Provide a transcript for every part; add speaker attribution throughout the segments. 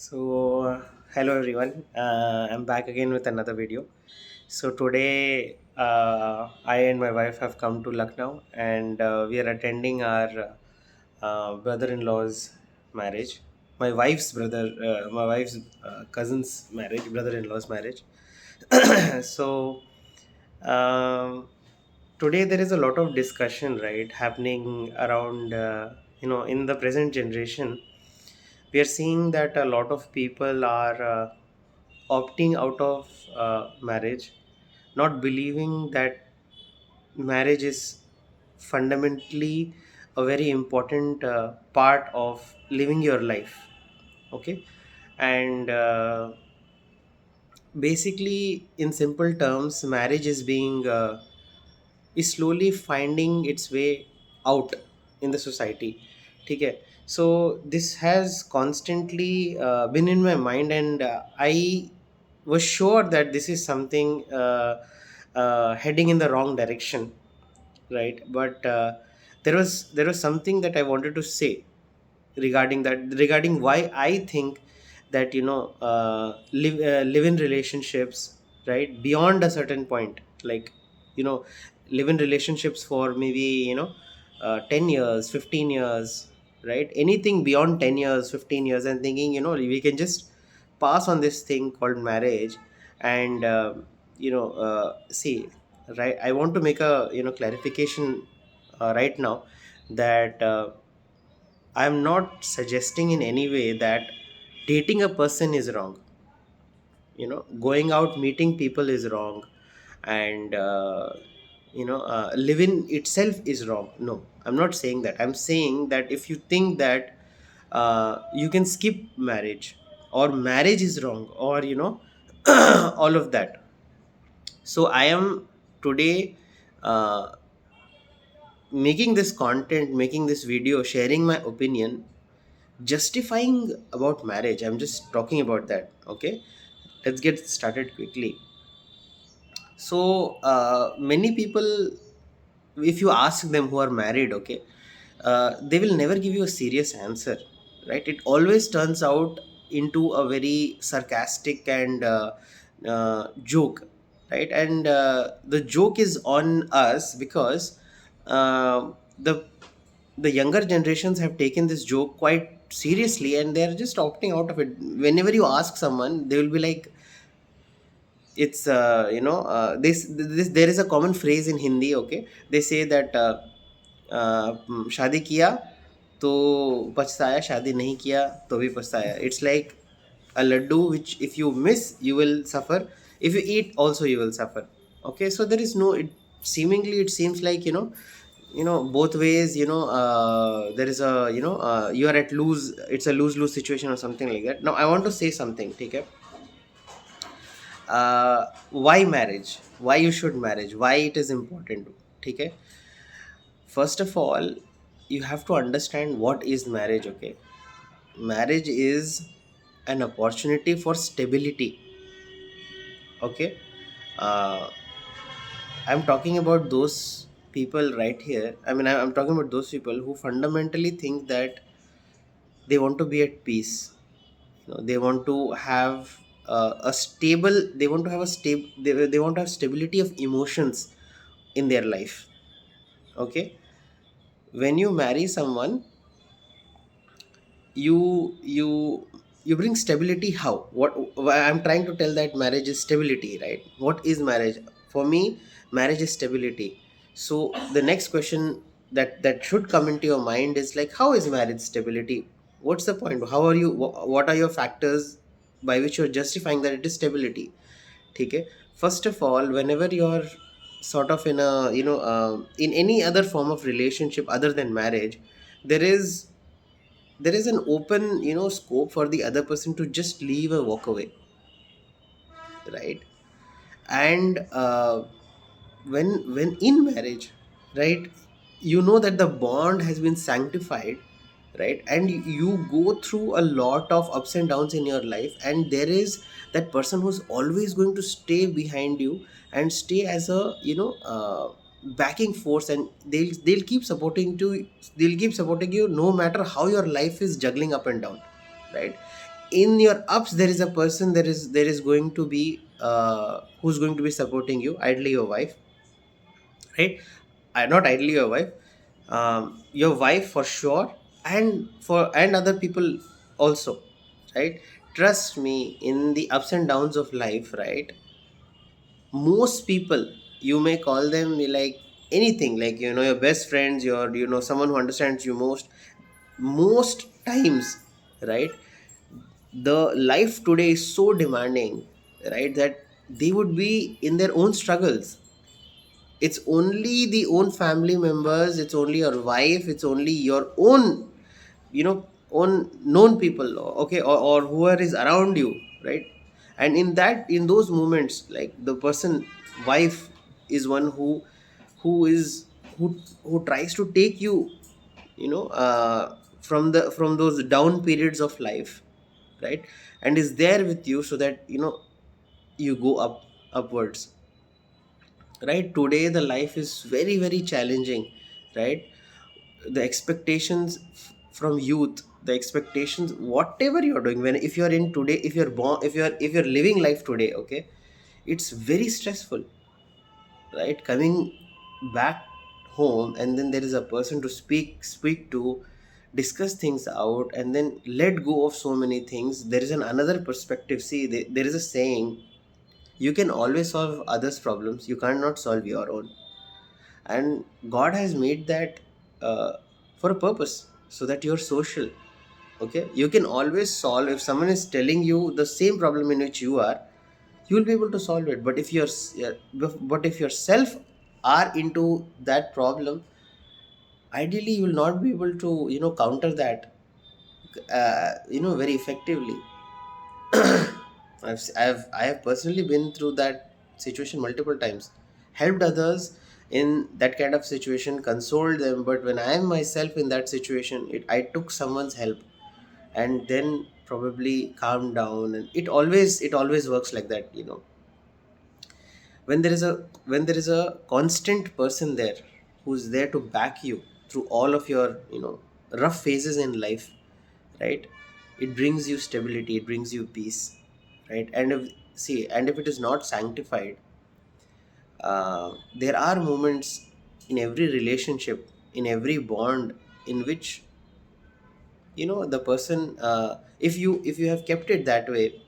Speaker 1: Hello everyone. I'm back again with another video. So, today I and my wife have come to Lucknow and we are attending our brother in law's marriage. My wife's cousin's marriage, brother in law's marriage. so, um, Today there is a lot of discussion, right, happening around, in the present generation. We are seeing that a lot of people are opting out of marriage, not believing that marriage is fundamentally a very important part of living your life. Okay, and basically, in simple terms, marriage is slowly finding its way out in the society. Okay, so this has constantly been in my mind, and I was sure that this is something heading in the wrong direction, right? But there was something that I wanted to say regarding why I think that live in relationships, right, beyond a certain point, like, you know live in relationships for maybe 10 years, 15 years, right? Anything beyond 10 years, 15 years, and thinking, we can just pass on this thing called marriage. And see, right, I want to make a clarification right now, that I am not suggesting in any way that dating a person is wrong. Going out, meeting people is wrong, and living itself is wrong. No, I'm not saying that. I'm saying that if you think that you can skip marriage, or marriage is wrong, or all of that. So I am today uh, making this content, making this video, sharing my opinion, justifying about marriage. I'm just talking about that. Okay, let's get started quickly. So many people, if you ask them who are married, okay, they will never give you a serious answer, right? It always turns out into a very sarcastic and joke, right? And the joke is on us because uh, the the younger generations have taken this joke quite seriously, and they're just opting out of it. Whenever you ask someone, they will be like, it's this there is a common phrase in Hindi. Okay, they say that शादी किया तो पछताया, शादी नहीं किया तो भी पछताया. It's like a laddu which if you miss you will suffer, if you eat also you will suffer. Okay, so there is no, seemingly it seems like, both ways. There is a, you are at lose, it's a lose lose situation or something like that. Now I want to say something. Okay, why marriage, why you should marriage, why it is important. Okay, first of all, you have to understand what is marriage. Okay, marriage is an opportunity for stability. Okay, uh, I'm talking about those people right here. I mean, I'm talking about those people who fundamentally think that they want to be at peace. They want to have a stable, they want to have a stable, they want to have stability of emotions in their life. Okay, when you marry someone, you you bring stability. How? What? Why I'm trying to tell that marriage is stability, right? What is marriage? For me, marriage is stability. So the next question that should come into your mind is like, how is marriage stability? What's the point? How are you, what are your factors by which you're justifying that it is stability? Okay, first of all, whenever you're sort of in a, in any other form of relationship other than marriage, there is there is an open, scope for the other person to just leave or walk away, right? And when in marriage, right, you know that the bond has been sanctified, right? And you go through a lot of ups and downs in your life, and there is that person who's always going to stay behind you and stay as a, backing force, and they'll keep they'll keep supporting you no matter how your life is juggling up and down, right? in your ups there is a person, there is going to be who's going to be supporting you, ideally your wife, right? Not ideally your wife, your wife for sure, and other people also, right? Trust me, in the ups and downs of life, right, most people, you may call them like anything, like your best friends, your someone who understands you most times, right, the life today is so demanding, right, that they would be in their own struggles. It's only the own family members, it's only your wife, it's only your own, own known people, okay, or whoever is around you, right? And in those moments, like the person, wife, is one who tries to take you, from those down periods of life, right, and is there with you so that you go upwards, right? Today the life is very very challenging, right? The expectations from youth, the expectations, whatever you're doing, when if you're in today, if you're born, if you're living life today, okay, it's very stressful, right? Coming back home, and then there is a person to speak to, discuss things out, and then let go of so many things. There is another perspective. See, there is a saying, you can always solve others problems, you cannot solve your own. And god has made that uh, for a purpose, so that you're social, okay? You can always solve, if someone is telling you the same problem in which you are, you will be able to solve it. But if yourself are into that problem, ideally you will not be able to counter that very effectively. I have personally been through that situation multiple times, helped others in that kind of situation, consoled them. But when I am myself in that situation, I took someone's help, and then probably calmed down. And it always works like that, when there is a constant person there who's there to back you through all of your rough phases in life, right? It brings you stability, it brings you peace, right? And if it is not sanctified, there are moments in every relationship, in every bond, in which the person, if you have kept it that way,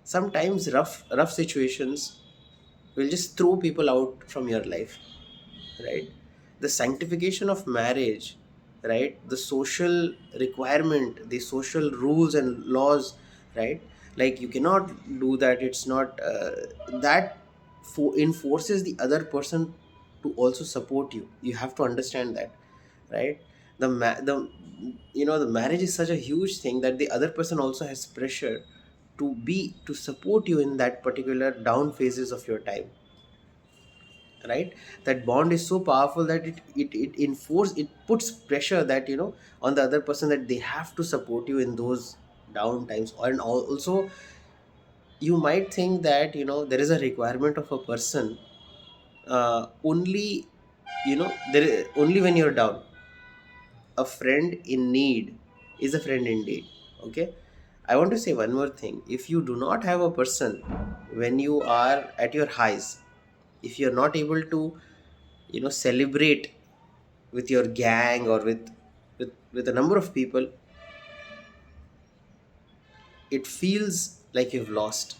Speaker 1: sometimes rough situations will just throw people out from your life, right? The sanctification of marriage, right, the social requirement, the social rules and laws, right, like you cannot do that. It's not that enforces the other person to also support you. You have to understand that, right? The marriage is such a huge thing that the other person also has pressure to support you in that particular down phases of your time, right? That bond is so powerful that it puts pressure that on the other person, that they have to support you in those down times. And also, you might think that there is a requirement of a person, only only when you're down. A friend in need is a friend indeed, okay? I want to say one more thing. If you do not have a person when you are at your highs, if you're not able to celebrate with your gang, or with a number of people, it feels like you've lost,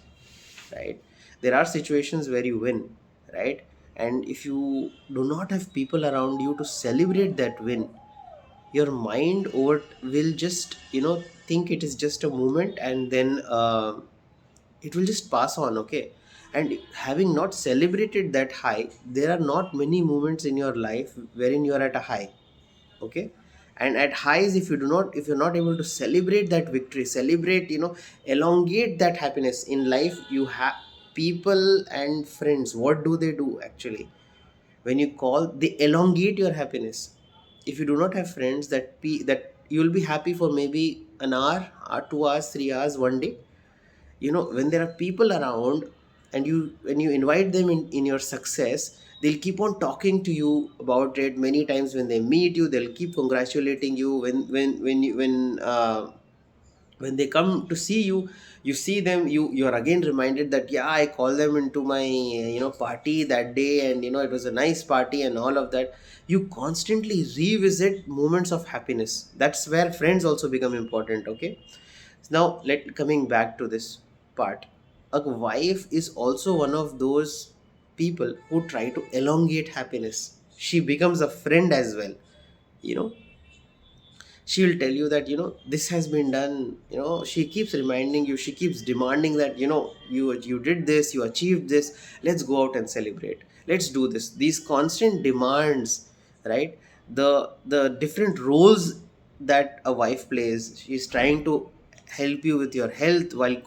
Speaker 1: right? There are situations where you win, right? And if you do not have people around you to celebrate that win, your mind over will just think it is just a moment, and then it will just pass on, okay? And having not celebrated that high, there are not many moments in your life wherein you are at a high, okay? And at highs, if you're not able to celebrate that victory, celebrate, elongate that happiness in life, you have people and friends, what do they do actually? When you call, they elongate your happiness. If you do not have friends, that you will be happy for maybe an hour or 2 hours, 3 hours, one day. When there are people around, and when you invite them in your success, they'll keep on talking to you about it. Many times when they meet you, they'll keep congratulating you. When when they come to see you, you see them, you're again reminded that, yeah, I called them into my party that day, and it was a nice party and all of that. You constantly revisit moments of happiness. That's where friends also become important. Okay, now let coming back to this part, a wife is also one of those people who try to elongate happiness. She becomes a friend as well. you know she will tell you that, this has been done. She keeps reminding you, she keeps demanding that, you did this, you achieved this, let's go out and celebrate, let's do this. These constant demands, right? The different roles that a wife plays. She's trying to help you with your health while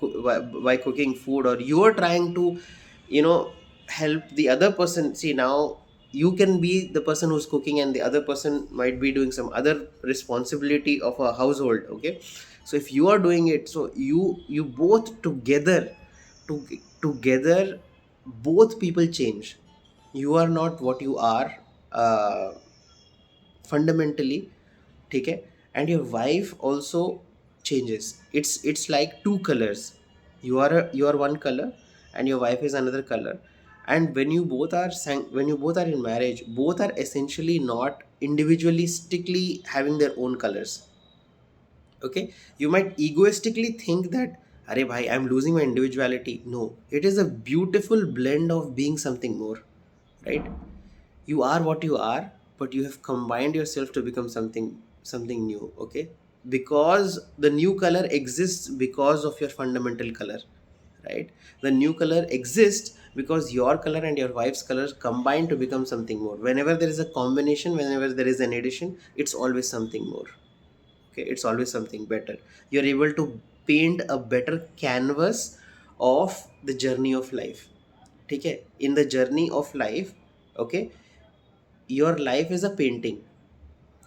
Speaker 1: by cooking food, or you are trying to you know help the other person. See, now you can be the person who's cooking, and the other person might be doing some other responsibility of a household. Okay, so if you are doing it, so you both together, to, together, both people change. You are not what you are, uh, fundamentally. Okay, and your wife also changes. It's like two colors. You are one color, and your wife is another color. And when you both are in marriage, both are essentially not individualistically having their own colors. Okay, you might egoistically think that, "Arey bhai, I'm losing my individuality." No, it is a beautiful blend of being something more, right? You are what you are, but you have combined yourself to become something new. Okay, because the new color exists because of your fundamental color, right? The new color exists because your color and your wife's colors combine to become something more. Whenever there is a combination, whenever there is an addition, it's always something more. Okay, it's always something better. You're able to paint a better canvas of the journey of life. Okay, in the journey of life, okay, your life is a painting.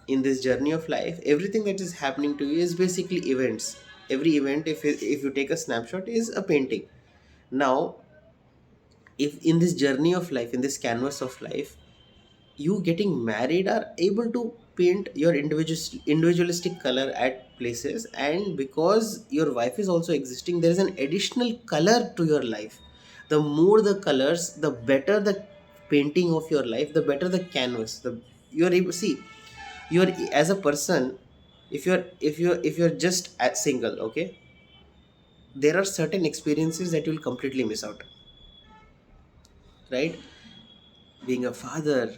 Speaker 1: In this journey of life, everything that is happening to you is basically events. Every event, if you take a snapshot, is a painting. Now, if in this journey of life, in this canvas of life, you getting married are able to paint your individualistic color at places, and because your wife is also existing, there is an additional color to your life. The more the colors, the better the painting of your life, the better the canvas. You're able, see, you're as a person, if you're just at single. Okay, there are certain experiences that you'll completely miss out, right? Being a father,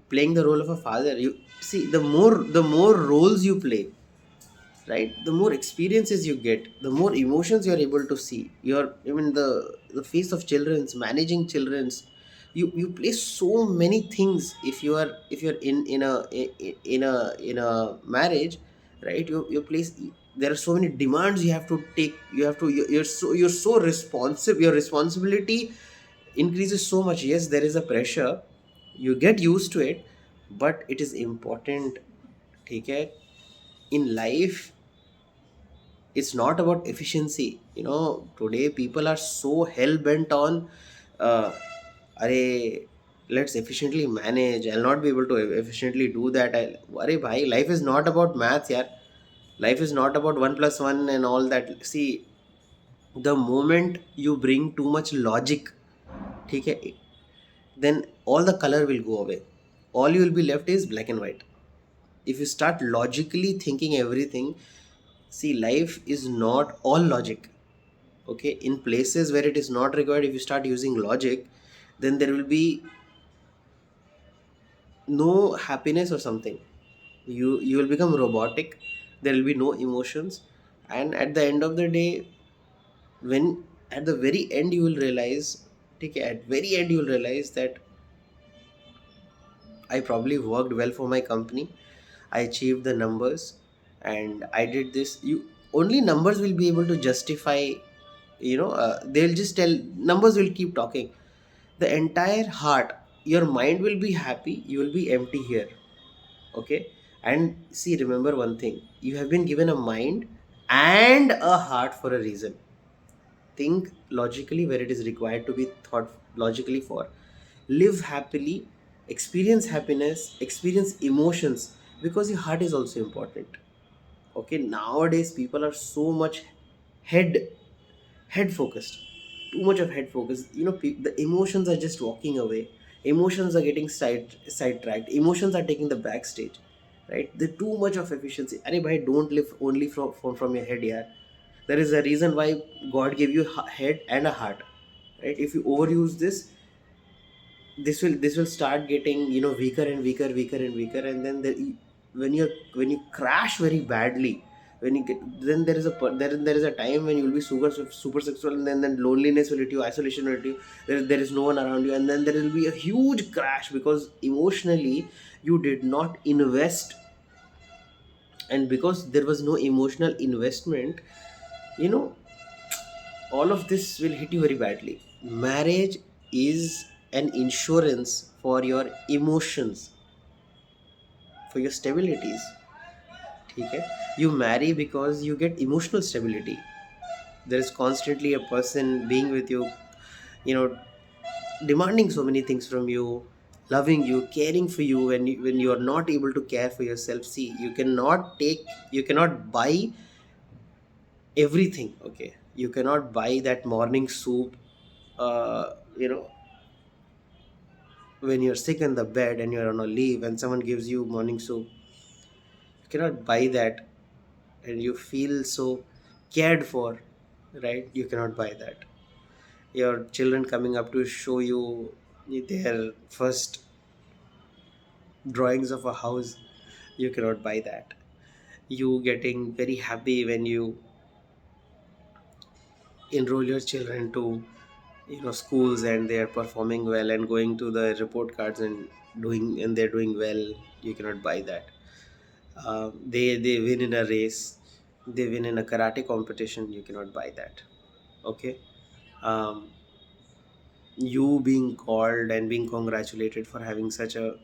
Speaker 1: playing the role of a father, you see, the more roles you play, right, the more experiences you get, the more emotions you're able to see. You're even the face of children's, managing children's. You play so many things. If you're in a marriage, right? You place, there are so many demands you have to take. You're so responsive. Your responsibility increases so much. Yes, there is a pressure, you get used to it, but it is important. Take it in life. It's not about efficiency. Today people are so hell bent on, uh array, let's efficiently manage. I'll not be able to efficiently do that. Array bhai, life is not about math, yeah. Life is not about 1 plus 1 and all that. See, the moment you bring too much logic, okay, then all the color will go away. All you will be left is black and white. If you start logically thinking everything, see, life is not all logic. Okay, in places where it is not required, if you start using logic, then there will be no happiness or something. You will become robotic. There will be no emotions. And at the end of the day, when at the very end you will realize, okay, at very end you will realize that I probably worked well for my company. I achieved the numbers, and I did this. You only numbers will be able to justify. They'll just tell, numbers will keep talking. The entire heart, your mind will be happy, you will be empty here. Okay, and see, remember one thing: you have been given a mind and a heart for a reason. Think logically where it is required to be thought logically for. Live happily, experience happiness, experience emotions, because your heart is also important. Okay, nowadays people are so much head head focused, too much of head focus. The emotions are just walking away, emotions are getting sidetracked, emotions are taking the backstage, right? The too much of efficiency. Arey bhai, don't live only from your head, yeah. There is a reason why God gave you head and a heart, right? If you overuse this, this will start getting, weaker and weaker, weaker and weaker, and then when you crash very badly, when you get, then there is a time when you will be super sexual, and then loneliness will hit you, isolation will hit you, there is no one around you, and then there will be a huge crash because emotionally you did not invest. And because there was no emotional investment, you know all of this will hit you very badly. Marriage is an insurance for your emotions, for your stabilities. Okay? You marry because you get emotional stability. There is constantly a person being with you, you know, demanding so many things from you, loving you, caring for you when you are not able to care for yourself. See, you cannot buy everything. Okay, you cannot buy that morning soup. Uh, you know, when you're sick in the bed and you're on a leave and someone gives you morning soup, you cannot buy that and you feel so cared for, right? You cannot buy that. Your children coming up to show you their first drawings of a house, you cannot buy that. You getting very happy when you enroll your children to schools and they are performing well and going to the report cards and they're doing well, you cannot buy that. They win in a race, they win in a karate competition, you cannot buy that. Okay. um, you being called and being congratulated for having such a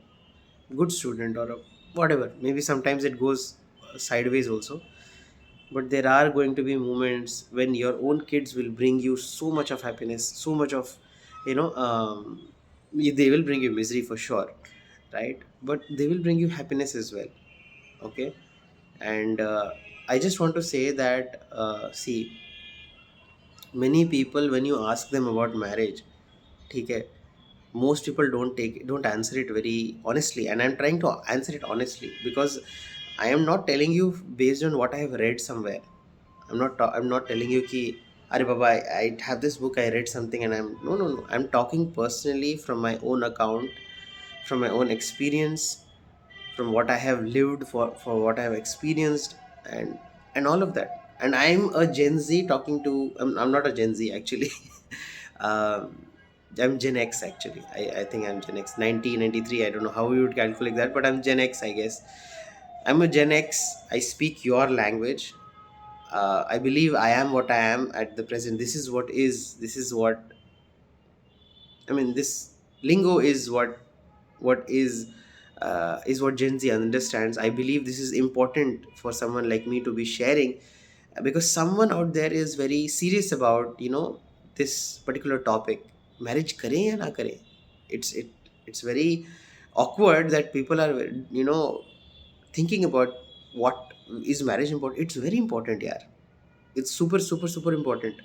Speaker 1: good student or a, whatever, maybe sometimes it goes sideways also, but there are going to be moments when your own kids will bring you so much of happiness, so much of, they will bring you misery for sure, right? But they will bring you happiness as well. Okay. And I just want to say that, see, many people, when you ask them about marriage, okay, most people don't answer it very honestly, and I'm trying to answer it honestly because I am not telling you based on what I have read somewhere. I'm not telling you ki, Are Baba, I have this book, I read something, and I'm no, no, no. I'm talking personally from my own account, from my own experience, from what I have lived, for what I have experienced, and all of that. And I'm a Gen Z talking to. I'm not a Gen Z actually. um, I'm Gen X actually. I think I'm Gen X. 1993. I don't know how you would calculate that, but I'm Gen X, I guess. I'm a Gen X. I speak your language. I believe I am what I am at the present. This is what is. This is what I mean. This lingo is what is what Gen Z understands. I believe this is important for someone like me to be sharing, because someone out there is very serious about this particular topic. Marriage kare ya na kare. It's very awkward that people are thinking about what is marriage important. It's very important, yeah. It's super super super important.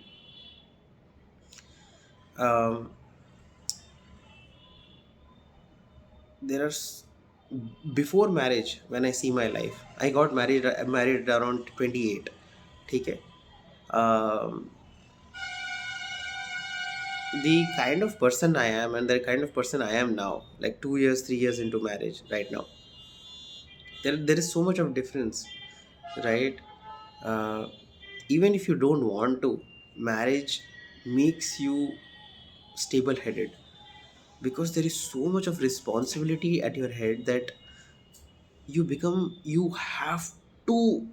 Speaker 1: Um, there are before marriage, when I see my life, I got married around 28. Okay. um, the kind of person I am and the kind of person I am now, like 2 years 3 years into marriage right now, there is so much of difference, right? uh, Even if you don't want to, marriage makes you stable headed, because there is so much of responsibility at your head that you have to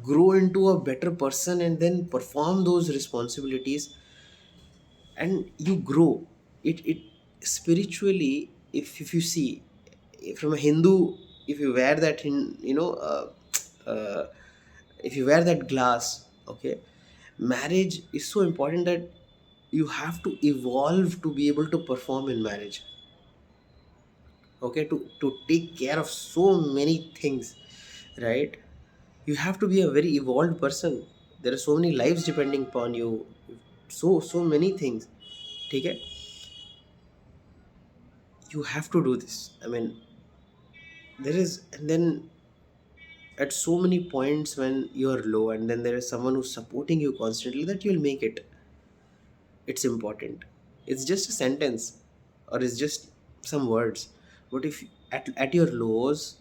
Speaker 1: grow into a better person and then perform those responsibilities, and you grow it spiritually. If you see, from a Hindu, if you wear that in uh, if you wear that glass, okay, marriage is so important that you have to evolve to be able to perform in marriage, okay, to take care of so many things, right? You have to be a very evolved person. There are so many lives depending upon you, so many things. Okay, you have to do this. I mean, there is, and then at so many points when you're low, and then there is someone who's supporting you constantly, that you'll make it. It's important. It's just a sentence, or it's just some words. But if at your lows,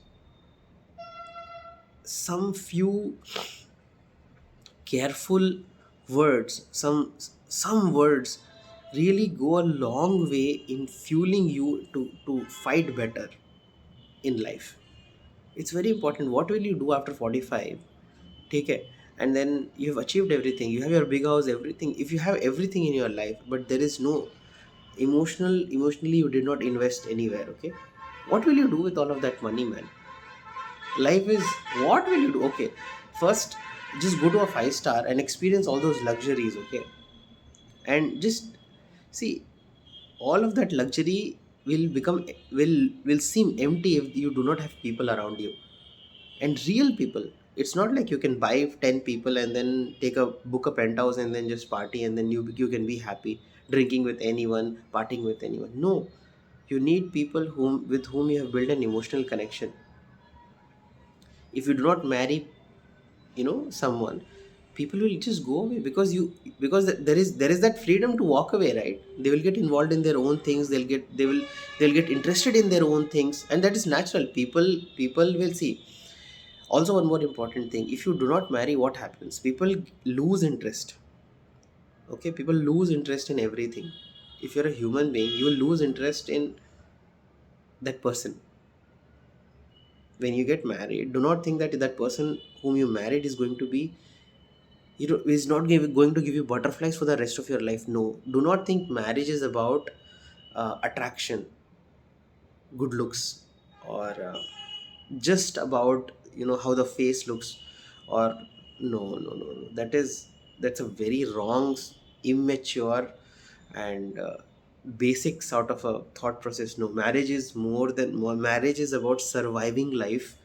Speaker 1: some few careful words, some words really go a long way in fueling you to fight better in life. It's very important. What will you do after 45? Take it. And then you have achieved everything. You have your big house, everything. If you have everything in your life, but there is no emotionally you did not invest anywhere, okay? What will you do with all of that money, man? Life is, what will you do? Okay, first, just go to a five star and experience all those luxuries, okay? And just see, all of that luxury will become, will seem empty if you do not have people around you, and real people. It's not like you can buy 10 people and then take a book a penthouse and then just party, and then you can be happy drinking with anyone, partying with anyone. No, you need people whom you have built an emotional connection. If you do not marry, someone, people will just go away, because there is that freedom to walk away, right? They will get involved in their own things. They'll get interested in their own things, and that is natural. People will see. Also, one more important thing: if you do not marry, what happens? People lose interest. Okay, people lose interest in everything. If you're a human being, you will lose interest in that person. When you get married, do not think that that person whom you married is going to be, is not going to give you butterflies for the rest of your life. No, do not think marriage is about attraction, good looks, or just about how the face looks, or no, that's a very wrong, immature, and basic sort of a thought process. No, marriage is more than more. Marriage is about surviving life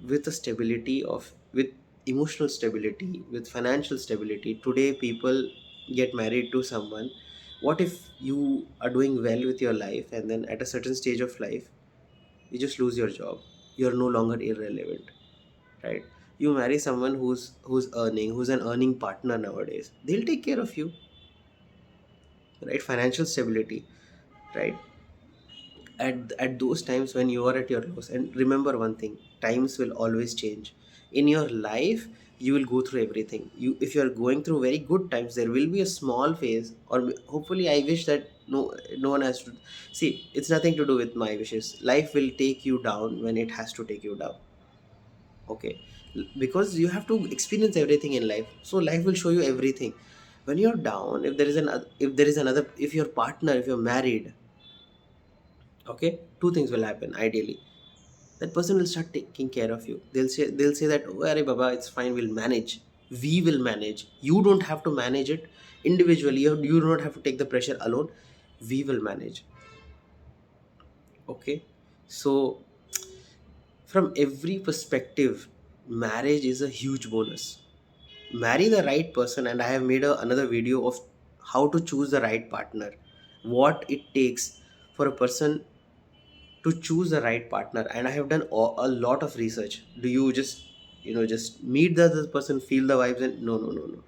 Speaker 1: with a stability of, with emotional stability, with financial stability. Today people get married to someone. What if you are doing well with your life, and then at a certain stage of life you just lose your job? You're no longer irrelevant, right? You marry someone who's an earning partner. Nowadays they'll take care of you, right? Financial stability, right? At those times when you are at your lowest. And remember one thing: times will always change in your life. You will go through everything. You, if you are going through very good times, there will be a small phase, or hopefully, I wish that no one has to see. It's nothing to do with my wishes. Life will take you down when it has to take you down, okay? Because you have to experience everything in life, so life will show you everything. When you're down, if your partner, if you're married, okay, two things will happen ideally. That person will start taking care of you. They'll say that, oh Arey baba, it's fine, we'll manage. We will manage. You don't have to manage it individually. You do not have to take the pressure alone. We will manage. Okay, so from every perspective, marriage is a huge bonus. Marry the right person, and I have made another video of how to choose the right partner, what it takes for a person to choose the right partner. And I have done a lot of research. Do you just just meet the other person, feel the vibes, and no.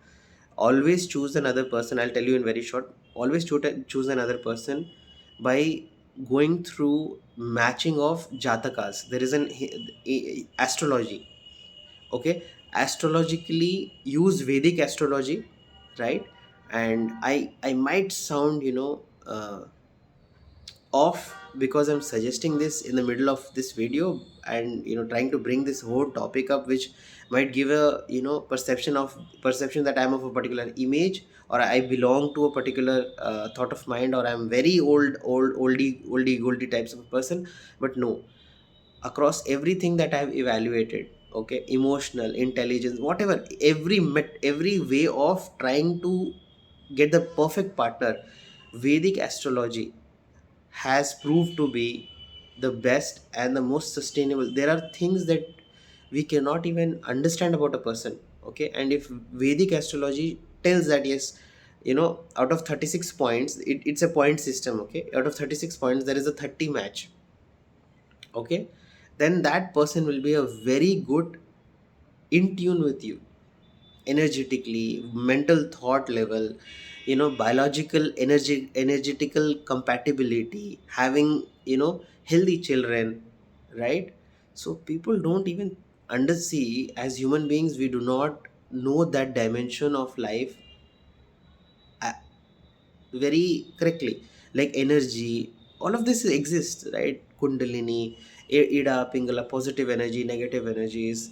Speaker 1: Always choose another person. I'll tell you in very short. Always choose another person by going through matching of jatakas. There is an astrology, okay? Astrologically use Vedic astrology, right? And I might sound off, because I'm suggesting this in the middle of this video, and trying to bring this whole topic up, which might give a perception that I'm of a particular image, or I belong to a particular thought of mind, or I'm very oldie goldie types of a person. But no, across everything that I've evaluated, okay, emotional intelligence, whatever, every way of trying to get the perfect partner, Vedic astrology has proved to be the best and the most sustainable. There are things that we cannot even understand about a person. Okay, and if Vedic astrology tells that yes, out of 36 points, it's a point system. Okay, out of 36 points there is a 30 match. Okay, then that person will be a very good in tune with you, energetically, mental thought level, biological energetical compatibility, having healthy children, right? So people don't even undersee, as human beings we do not know that dimension of life uh, very correctly, like energy, all of this exists, right? Kundalini, ida pingala, positive energy, negative energies,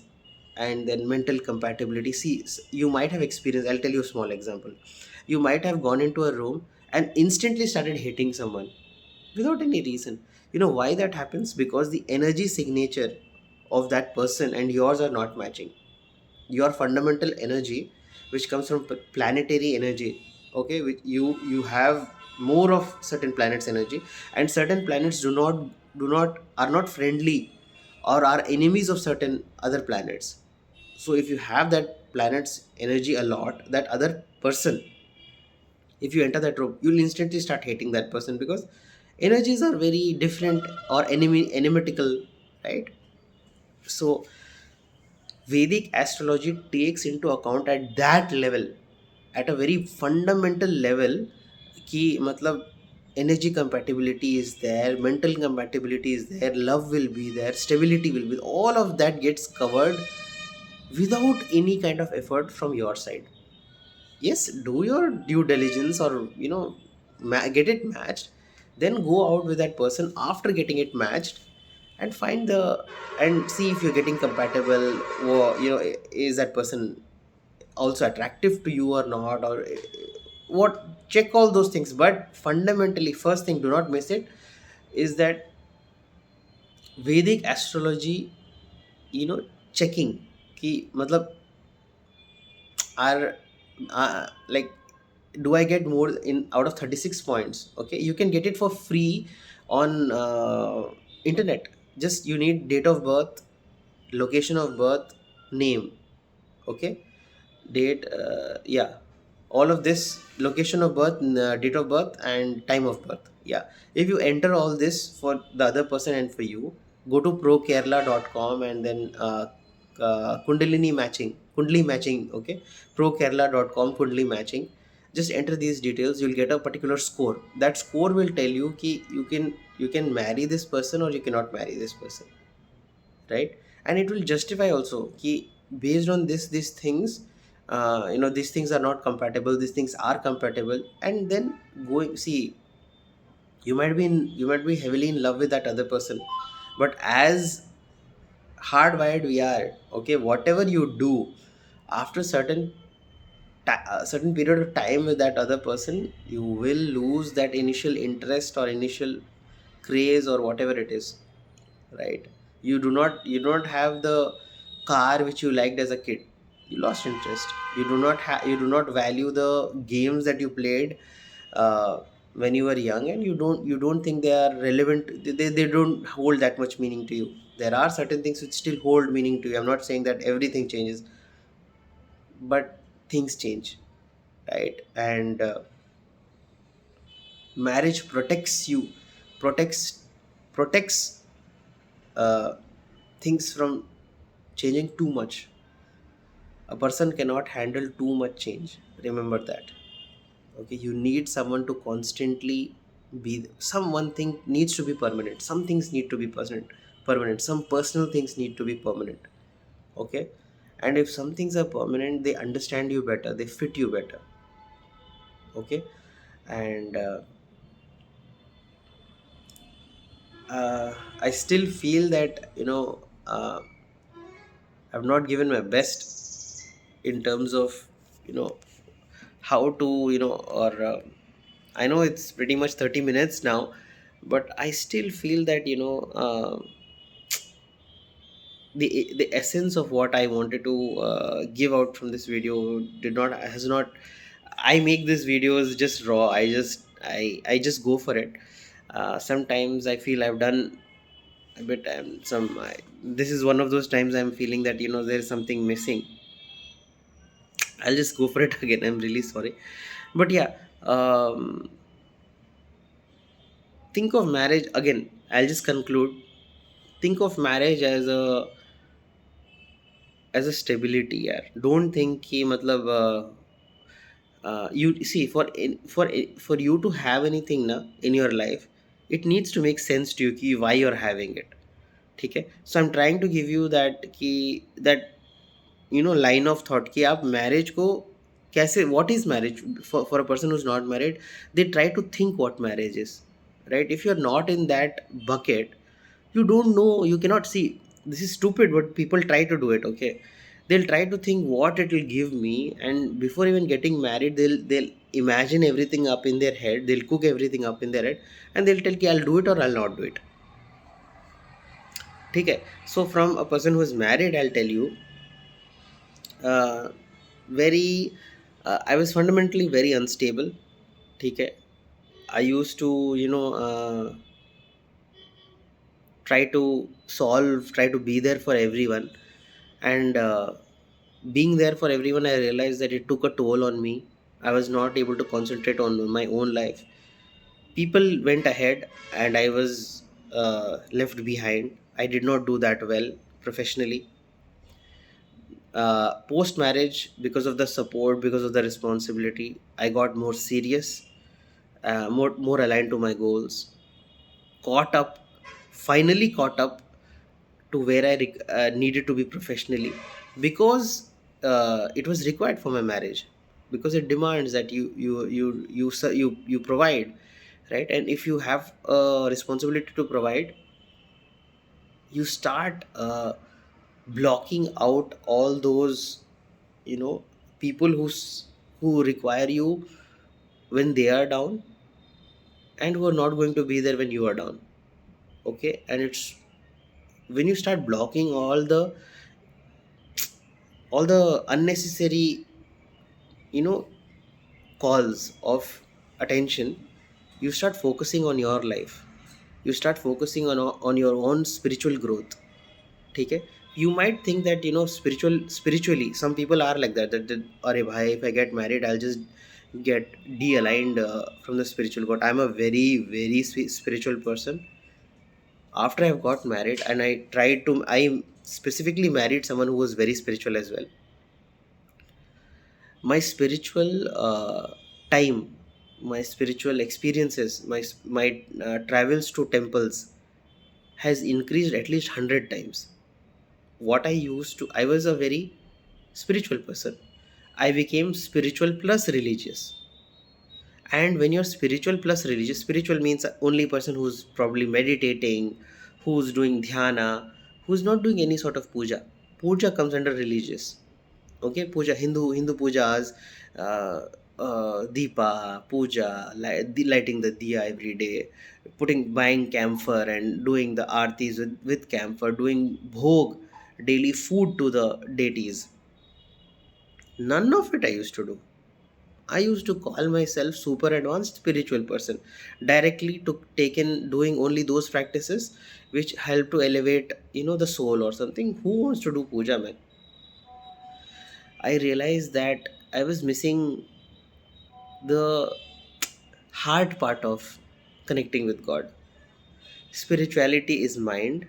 Speaker 1: and then mental compatibility. See, you might have experienced, I'll tell you a small example. You might have gone into a room and instantly started hating someone without any reason. You know why that happens? Because the energy signature of that person and yours are not matching. Your fundamental energy, which comes from planetary energy, okay, which you have more of certain planets energy, and certain planets do not are not friendly or are enemies of certain other planets. So if you have that planet's energy a lot, that other person, if you enter that room, you'll instantly start hating that person, because energies are very different or enemical, right? So Vedic astrology takes into account at that level, at a very fundamental level, कि मतलब energy compatibility is there, mental compatibility is there, love will be there, stability will be, all of that gets covered without any kind of effort from your side. Yes, do your due diligence, or get it matched, then go out with that person after getting it matched, and find the and see if you're getting compatible, or is that person also attractive to you or not, or what, check all those things. But fundamentally, first thing, do not miss it, is that Vedic astrology, checking ki matlab are like, do I get more in out of 36 points? Okay, you can get it for free on internet. Just you need date of birth, location of birth, name. Okay, date, yeah, all of this, location of birth, date of birth, and time of birth. Yeah, if you enter all this for the other person and for you, go to prokerala.com, and then kundali matching. Okay, prokerala.com, kundali matching. Just enter these details, you'll get a particular score. That score will tell you ki you can marry this person or you cannot marry this person, right? And it will justify also ki, based on these things, these things are not compatible, these things are compatible. And then going, see, you might be heavily in love with that other person, but as hardwired we are, okay, whatever you do after certain period of time with that other person, you will lose that initial interest or initial craze or whatever it is, right? You do not have the car which you liked as a kid. You lost interest. You do not value the games that you played when you were young, and you don't think they are relevant. They don't hold that much meaning to you. There are certain things which still hold meaning to you. I'm not saying that everything changes, but things change, right? And marriage protects uh, things from changing too much. A person cannot handle too much change, remember that. Okay, you need someone to constantly be, some one thing needs to be permanent, some things need to be permanent, some personal things need to be permanent. Okay, and if some things are permanent, they understand you better, they fit you better. Okay, and I still feel that I've not given my best in terms of you know how to or I know it's pretty much 30 minutes now, but I still feel that the essence of what I wanted to give out from this video did not has not. I make these videos just raw. I just go for it. Sometimes I feel I've done But this is one of those times I'm feeling that there's something missing. I'll just go for it again. I'm really sorry, but yeah. Think of marriage again. I'll just conclude. Think of marriage as a stability. Yeah. Don't think कि मतलब you see for you to have anything na in your life, it needs to make sense to you कि why you're having it. ठीक है. So I'm trying to give you that line of thought कि आप marriage को कैसे, what is marriage for a person who's not married. They try to think what marriage is, right? If you're not in that bucket, you don't know, you cannot see. This is stupid, but people try to do it. Okay, they'll try to think what it will give me, and before even getting married, they'll imagine everything up in their head, they'll cook everything up in their head, and they'll tell कि I'll do it or I'll not do it. ठीक है. So from a person who is married, I'll tell you, uh, very I was fundamentally very unstable. ठीक है. I used to try to be there for everyone, and being there for everyone, I realized that it took a toll on me. I was not able to concentrate on my own life. People went ahead, and I was left behind. I did not do that well professionally. Post marriage, because of the support, because of the responsibility, I got more serious, more aligned to my goals, caught up, finally caught up to where I needed to be professionally, because it was required for my marriage, because it demands that you provide, right? And if you have a responsibility to provide, you start blocking out all those you know people who require you when they are down, and who are not going to be there when you are down. Okay, and it's when you start blocking all the unnecessary you know calls of attention, you start focusing on your life, you start focusing on your own spiritual growth. Okay, you might think that spiritually some people are like that अरे भाई, if I get married, I'll just get de-aligned from the spiritual god. I'm a very very spiritual person. After I've got married, and I specifically married someone who was very spiritual as well. My spiritual time, my spiritual experiences, my travels to temples has increased at least 100 times. What I was a very spiritual person. I became spiritual plus religious. And when you're spiritual plus religious, spiritual means only person who's probably meditating, who's doing dhyana, who's not doing any sort of puja. Puja comes under religious. Okay, puja, Hindu pujas, uh, deepa puja, lighting the diya every day, buying camphor and doing the artis with camphor, doing bhog, daily food to the deities. None of it I used to do. I used to call myself super advanced spiritual person, directly to taken doing only those practices which help to elevate the soul or something. Who wants to do puja, man? I realized that I was missing the hard part of connecting with God. Spirituality is mind,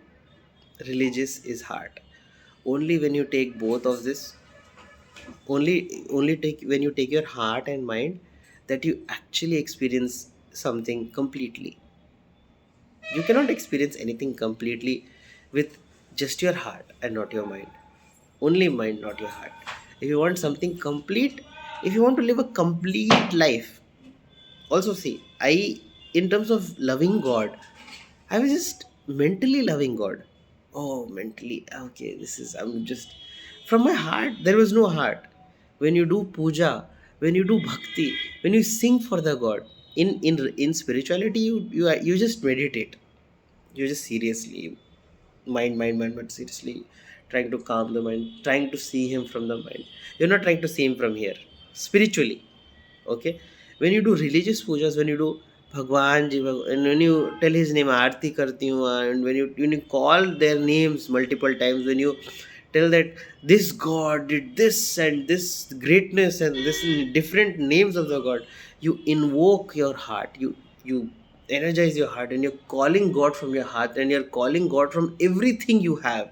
Speaker 1: religious is heart. Only when you take both of this, only take when you take your heart and mind, that you actually experience something completely. You cannot experience anything completely with just your heart and not your mind. Only mind, not your heart. If you want something complete, if you want to live a complete life, also see, in terms of loving God, I was just mentally loving God. Oh, mentally. Okay, I'm just, from my heart, there was no heart. When you do puja, when you do bhakti, when you sing for the God, in spirituality, you just meditate. You just seriously mind, but seriously trying to calm the mind, trying to see Him from the mind. You're not trying to see Him from here. Spiritually, okay. When you do religious pujas, when you do भगवान जी and when you tell his name आरती करती हूँ, and when you call their names multiple times, when you tell that this God did this and this greatness and this different names of the God, you invoke your heart, you energize your heart, and you're calling God from your heart, and you're calling God from everything you have.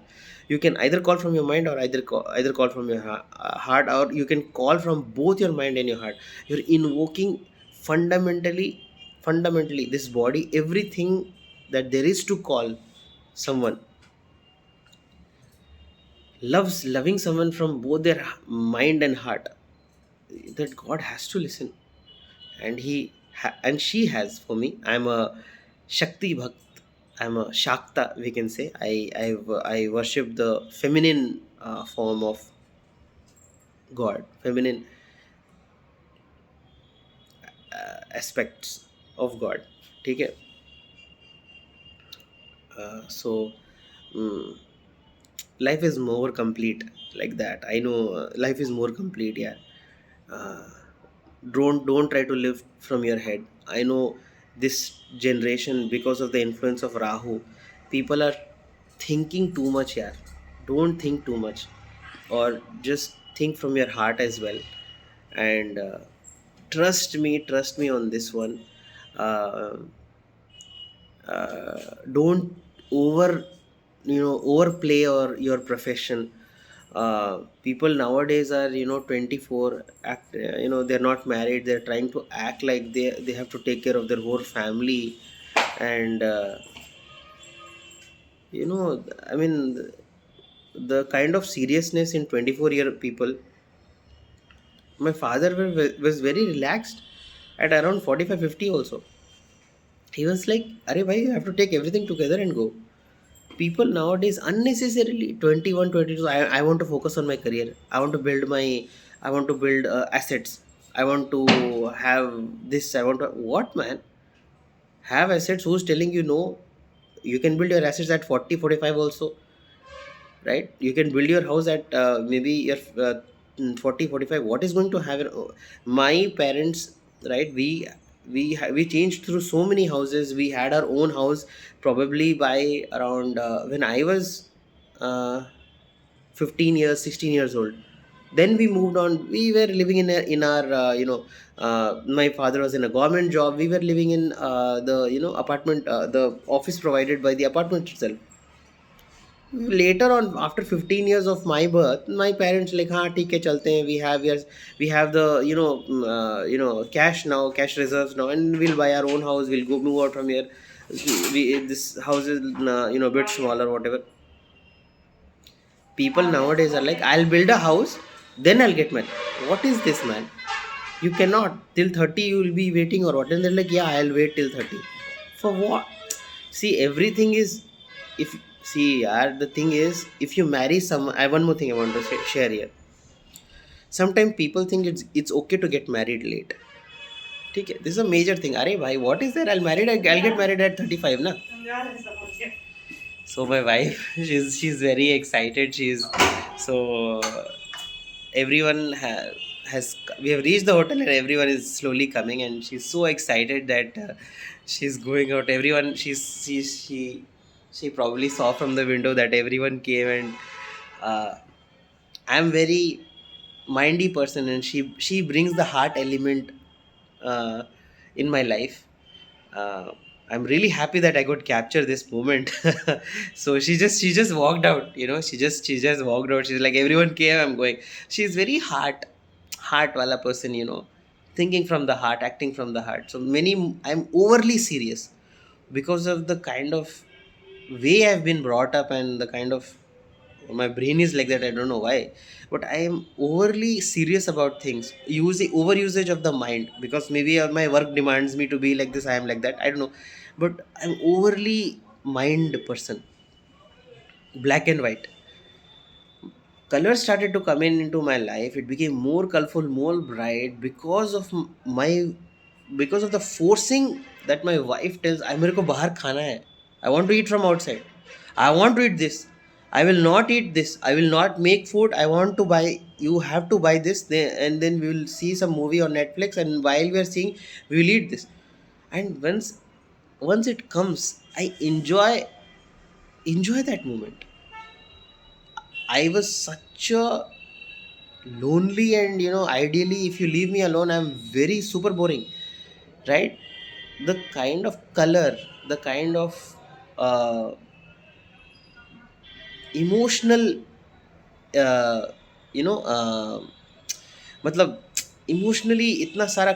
Speaker 1: You can either call from your mind, or either call from your heart, or you can call from both your mind and your heart. You're invoking fundamentally fundamentally this body, everything that there is to call someone. Loving someone from both their mind and heart, that God has to listen. And and she has. For me, I'm a Shakti Bhakt, I'm a Shakta, we can say. I worship the feminine form of God, feminine aspects of God. Okay. So mm, life is more complete like that. I know, life is more complete. Yeah. uh, don't try to live from your head. I know this generation, because of the influence of Rahu, people are thinking too much. Yeah, don't think too much, or just think from your heart as well. And trust me on this one. uh, don't overplay your profession. People nowadays are 24, act, they're not married, they're trying to act like they have to take care of their whole family. And I mean, the kind of seriousness in 24-year people. My father was very relaxed at around 45, 50 also. He was like, "Arey bhai, you have to take everything together and go." People nowadays unnecessarily 21, 22, I want to focus on my career. I want to build assets. I want to have this. I want to, what, man? Have assets. Who's telling you no? You can build your assets at 40, 45 also, right? You can build your house at maybe your 40, 45. What is going to happen? My parents, right? We changed through so many houses. We had our own house probably by around when I was uh, 15 years, 16 years old. Then we moved on. We were living in our my father was in a government job. We were living in the apartment, the office provided by the apartment itself. Later on, after 15 years of my birth, my parents like, हाँ ठीक है चलते हैं, we have the cash now, cash reserves now, and we'll buy our own house, we'll go move out from here. This house is bit smaller, whatever. People nowadays are like, I'll build a house, then I'll get married. What is this, man? You cannot. Till 30 you will be waiting or what? And they're like, yeah, I'll wait till 30. For what? See, everything is, if see, the thing is, if you marry someone, I one more thing I want to share here. Sometimes people think it's okay to get married late. ठीक है, this is a major thing. अरे भाई, what is there? I'll get married at 35 ना. So my wife, she's very excited. She's so everyone has we have reached the hotel, and everyone is slowly coming, and she's so excited that she's going out. Everyone, she probably saw from the window that everyone came. And uh, I'm very mindy person, and she brings the heart element uh, in my life. uh, I'm really happy that I could capture this moment. So she just walked out. She just walked out. She's like, everyone came, I'm going. She's very heart wala person. Thinking from the heart, acting from the heart. So I'm overly serious because of the kind of way I've been brought up, and the kind of, my brain is like that. I don't know why, but I am overly serious about things. Using overusage of the mind, because maybe my work demands me to be like this. I am like that. I don't know, but I'm overly mind person. Black and white. Colors started to come into my life. It became more colorful, more bright, because of because of the forcing that my wife tells, I मेरे को बाहर खाना है. I want to eat from outside. I want to eat this. I will not eat this. I will not make food. I want to buy. You have to buy this, and then we will see some movie on Netflix. And while we are seeing, we will eat this. And once it comes, I enjoy that moment. I was such a lonely, and ideally if you leave me alone, I'm very super boring, right? The kind of color, the kind of uh, emotional, uh, you know uh, मतलब emotionally इतना सारा